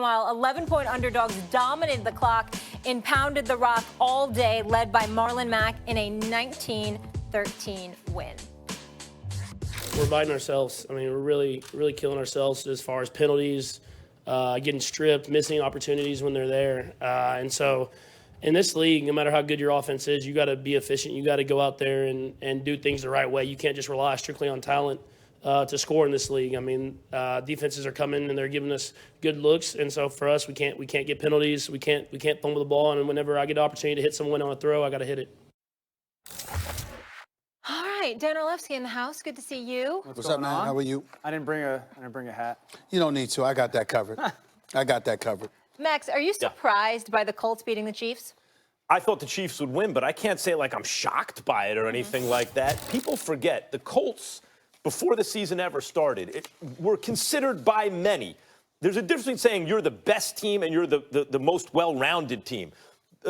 Meanwhile, 11-point underdogs dominated the clock and pounded the rock all day, led by Marlon Mack in a 19-13 win. We're biting ourselves. I mean, we're really killing ourselves as far as penalties, getting stripped, missing opportunities when they're there. And so in this league, no matter how good your offense is, you got to be efficient. You got to go out there and do things the right way. You can't just rely strictly on talent to score in this league. I mean, defenses are coming and they're giving us good looks. And so for us, we can't get penalties. We can't fumble the ball. And whenever I get an opportunity to hit someone on a throw, I got to hit it. All right, Dan Orlowski in the house. Good to see you. What's up, man? How are you? I didn't bring a hat. You don't need to. I got that covered. I got that covered. Max, are you surprised by the Colts beating the Chiefs? I thought the Chiefs would win, but I can't say like I'm shocked by it or anything like that. People forget the Colts, before the season ever started, were considered by many. There's a difference between saying you're the best team and you're the most well-rounded team.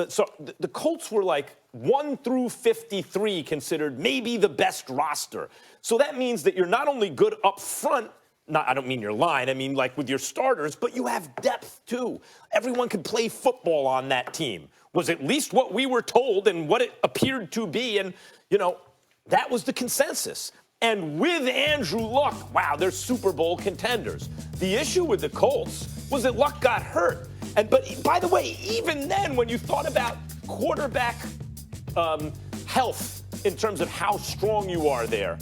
So the Colts were like 1 through 53 considered maybe the best roster. So that means that you're not only good up front, I don't mean your line, I mean like with your starters, but you have depth too. Everyone can play football on that team, was at least what we were told and what it appeared to be. And, you know, that was the consensus. And with Andrew Luck, wow, they're Super Bowl contenders. The issue with the Colts was that Luck got hurt. But by the way, even then, when you thought about quarterback health in terms of how strong you are there,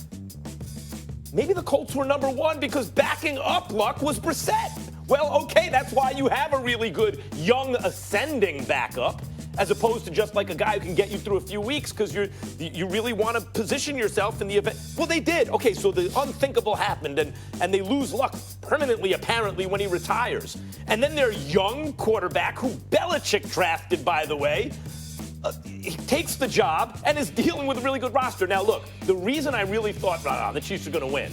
maybe the Colts were number one because backing up Luck was Brisett. Well, okay, that's why you have a really good young ascending backup, as opposed to just like a guy who can get you through a few weeks because you really want to position yourself in the event. Well, they did. Okay, so the unthinkable happened, and they lose Luck permanently, apparently, when he retires. And then their young quarterback, who Belichick drafted, by the way, he takes the job and is dealing with a really good roster. Now, look, the reason I really thought the Chiefs are going to win,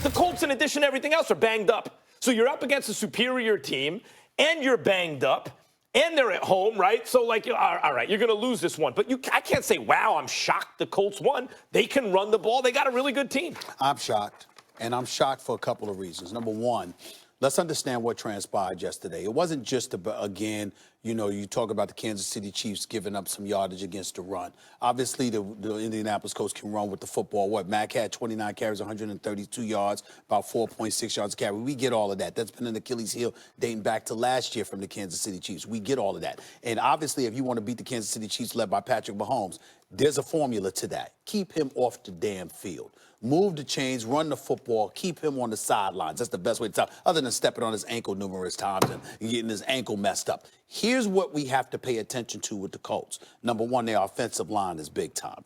the Colts, in addition to everything else, are banged up. So you're up against a superior team, and you're banged up, and they're at home, right? So, like, all right, you're going to lose this one. But I can't say, wow, I'm shocked the Colts won. They can run the ball. They got a really good team. I'm shocked, and I'm shocked for a couple of reasons. Number one, let's understand what transpired yesterday. It wasn't just, again, you know, you talk about the Kansas City Chiefs giving up some yardage against the run. Obviously, the Indianapolis Colts can run with the football. Mack had 29 carries, 132 yards, about 4.6 yards a carry. We get all of that. That's been an Achilles heel dating back to last year from the Kansas City Chiefs. We get all of that. And obviously, if you want to beat the Kansas City Chiefs led by Patrick Mahomes, there's a formula to that. Keep him off the damn field. Move the chains, run the football, keep him on the sidelines. That's the best way to tell, other than stepping on his ankle numerous times and getting his ankle messed up. Here's what we have to pay attention to with the Colts. Number one, their offensive line is big time.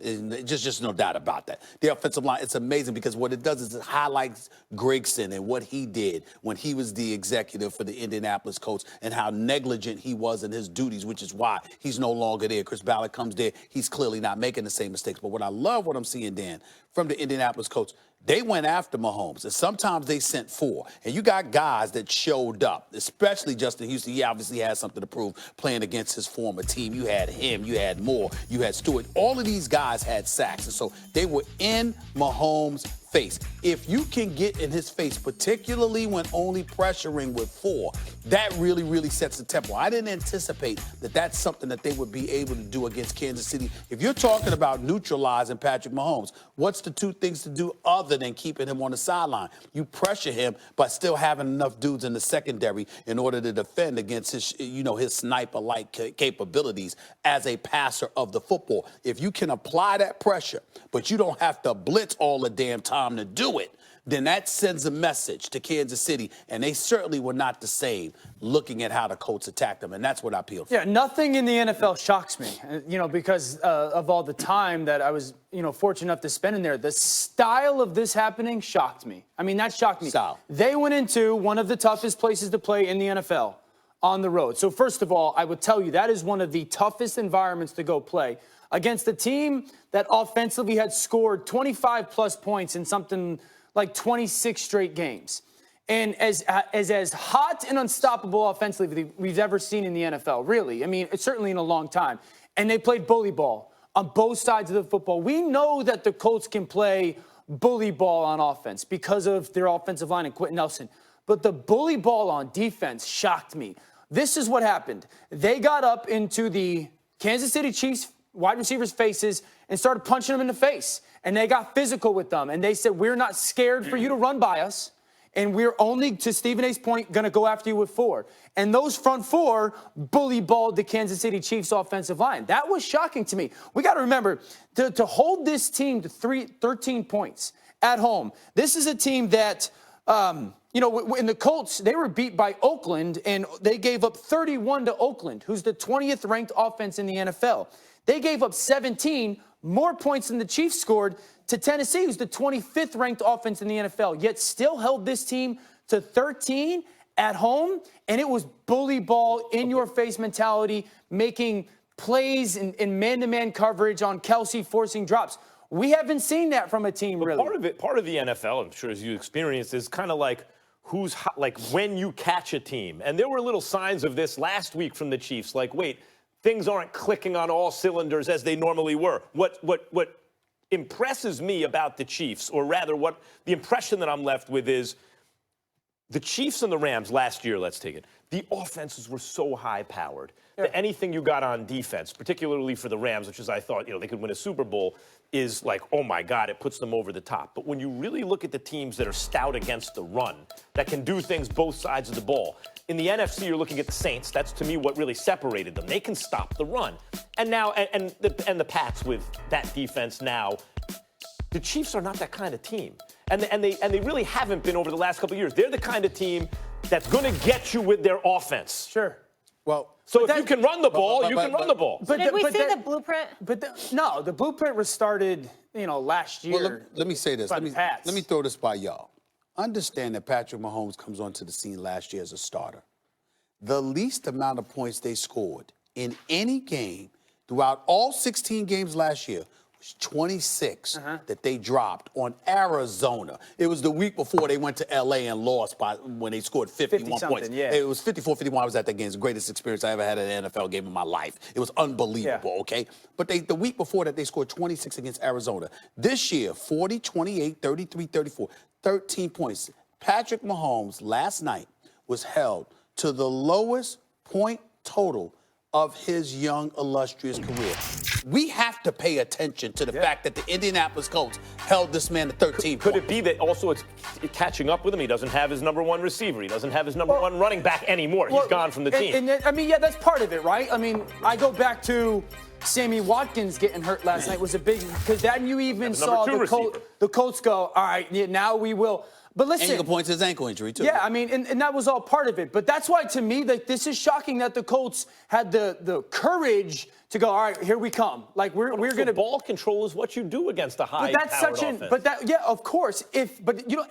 Just no doubt about that. Their offensive line, it's amazing because what it does is it highlights Gregson and what he did when he was the executive for the Indianapolis Colts and how negligent he was in his duties, which is why he's no longer there. Chris Ballard comes there. He's clearly not making the same mistakes. But what I love what I'm seeing, Dan, from the Indianapolis Colts, they went after Mahomes, and sometimes they sent 4. And you got guys that showed up, especially Justin Houston. He obviously had something to prove playing against his former team. You had him, you had Moore, you had Stewart. All of these guys had sacks, and so they were in Mahomes' face. If you can get in his face, particularly when only pressuring with 4, that really sets the tempo. I didn't anticipate that that's something that they would be able to do against Kansas City. If you're talking about neutralizing Patrick Mahomes, what's the 2 things to do other than keeping him on the sideline? You pressure him, but still having enough dudes in the secondary in order to defend against his, his sniper-like capabilities as a passer of the football. If you can apply that pressure, but you don't have to blitz all the damn time to do it, then that sends a message to Kansas City, and they certainly were not the same looking at how the Colts attacked them, and that's what I appealed for. Yeah, nothing in the NFL shocks me, because of all the time that I was, fortunate enough to spend in there. The style of this happening shocked me. I mean, that shocked me. Style. They went into one of the toughest places to play in the NFL on the road. So first of all, I would tell you that is one of the toughest environments to go play against a team that offensively had scored 25-plus points in something like 26 straight games. And as hot and unstoppable offensively we've ever seen in the NFL, really. I mean, it's certainly in a long time. And they played bully ball on both sides of the football. We know that the Colts can play bully ball on offense because of their offensive line and Quentin Nelson. but the bully ball on defense shocked me. This is what happened. They got up into the Kansas City Chiefs wide receivers' faces and started punching them in the face. And they got physical with them. And they said, we're not scared for you to run by us. And we're only, to Stephen A's point, going to go after you with 4. And those front 4 bully balled the Kansas City Chiefs offensive line. That was shocking to me. We got to remember, to hold this team to 13 points at home, this is a team that, in the Colts, they were beat by Oakland, and they gave up 31 to Oakland, who's the 20th ranked offense in the NFL. They gave up 17 more points than the Chiefs scored to Tennessee, who's the 25th ranked offense in the NFL, yet still held this team to 13 at home. And it was bully ball, in your face mentality, making plays in man-to-man coverage on Kelsey, forcing drops. We haven't seen that from a team, but really. Part of the NFL, I'm sure as you experienced, is kind of like who's hot, like when you catch a team. And there were little signs of this last week from the Chiefs, like, wait, things aren't clicking on all cylinders as they normally were. What impresses me about the Chiefs, or rather what the impression that I'm left with is the Chiefs and the Rams last year, let's take it, the offenses were so high-powered that anything you got on defense, particularly for the Rams, which is I thought, they could win a Super Bowl, is like, oh, my God, it puts them over the top. But when you really look at the teams that are stout against the run, that can do things both sides of the ball, in the NFC, you're looking at the Saints. That's, to me, what really separated them. They can stop the run. And now, and the Pats with that defense now, the Chiefs are not that kind of team. And they really haven't been over the last couple of years. They're the kind of team that's going to get you with their offense. Sure. Well, so if you can run the ball, you can run the ball. Did we see the blueprint? No, the blueprint was started, last year. Well, let me say this. by Let the me Pats. throw this by y'all. Understand that Patrick Mahomes comes onto the scene last year as a starter. The least amount of points they scored in any game throughout all 16 games last year was 26 that they dropped on Arizona. It was the week before they went to L.A. and lost when they scored 51 points. Yeah. It was 54-51. I was at that game. It's the greatest experience I ever had at an NFL game in my life. It was unbelievable, okay? But the week before that, they scored 26 against Arizona. This year, 40, 28, 33, 34, 13 points. Patrick Mahomes last night was held to the lowest point total of his young, illustrious career. We have to pay attention to the fact that the Indianapolis Colts held this man to 13 Could points. it be that also it's catching up with him? He doesn't have his number 1 receiver. He doesn't have his number 1 running back anymore. He's gone from the team. That's part of it, right? I go back to Sammy Watkins getting hurt last night was a big, because then you even saw the Colts go, all right, now we will. But listen, and you can point to his ankle injury, too. Yeah, and that was all part of it. But that's why, to me, this is shocking that the Colts had the courage to go, all right, here we come. Like, we're going to... Ball control is what you do against a high-powered offense. Of course.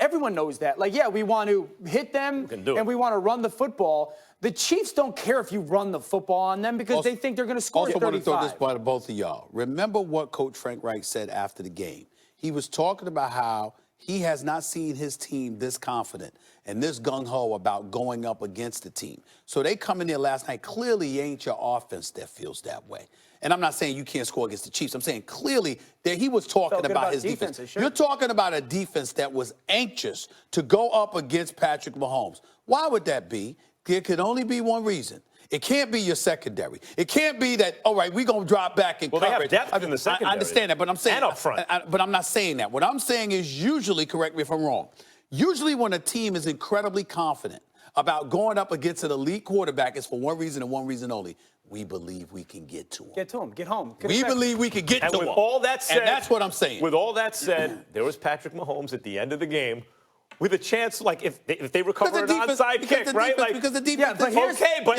Everyone knows that. Like, yeah, we want to hit them, and we want to run the football. The Chiefs don't care if you run the football on them because they think they're going to score 35. Also want to throw this by to both of y'all. Remember what Coach Frank Reich said after the game. He was talking about how he has not seen his team this confident and this gung-ho about going up against the team. So they come in there last night. Clearly, it ain't your offense that feels that way. And I'm not saying you can't score against the Chiefs. I'm saying clearly that he was talking about his defense. You're talking about a defense that was anxious to go up against Patrick Mahomes. Why would that be? There could only be one reason. It can't be your secondary. It can't be that, all right, we're going to drop back in coverage. They have depth in the secondary. I understand that, but I'm saying... And up front. But I'm not saying that. What I'm saying is usually, correct me if I'm wrong, usually when a team is incredibly confident about going up against an elite quarterback, it's for one reason and one reason only. We believe we can get to him. Get to him. Get home. We believe we can get to him. And with all that said... And that's what I'm saying. With all that said, there was Patrick Mahomes at the end of the game with a chance, like, if they recover an onside kick, right? Because the defense...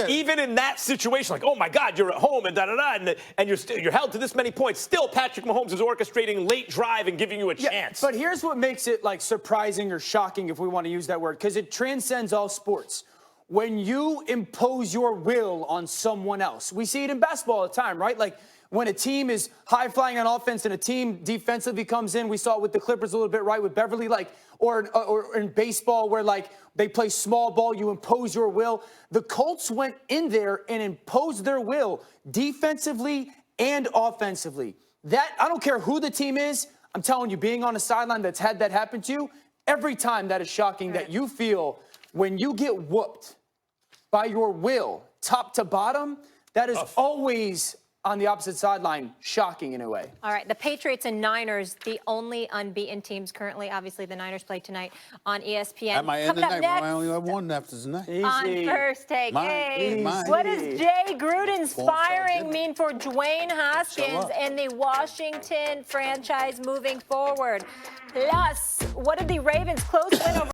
Even in that situation, like, oh, my God, you're at home and da-da-da, and you're held to this many points. Still, Patrick Mahomes is orchestrating late drive and giving you a chance. But here's what makes it, like, surprising or shocking, if we want to use that word, because it transcends all sports. When you impose your will on someone else, we see it in basketball all the time, right? Like, when a team is high-flying on offense and a team defensively comes in, we saw it with the Clippers a little bit, right, with Beverly, like, or in baseball where, like, they play small ball, you impose your will. The Colts went in there and imposed their will defensively and offensively. That, I don't care who the team is, I'm telling you, being on a sideline that's had that happen to you, every time that is shocking that you feel when you get whooped by your will, top to bottom, that is always on the opposite sideline, shocking in a way. All right, the Patriots and Niners, the only unbeaten teams currently. Obviously, the Niners play tonight on ESPN. At my end of Coming the up night, next I only have one after tonight. on First Take. Hey, Mine. what does Jay Gruden's Won't firing charge mean for Dwayne Haskins up. and the Washington franchise moving forward? Plus, what did the Ravens' close win over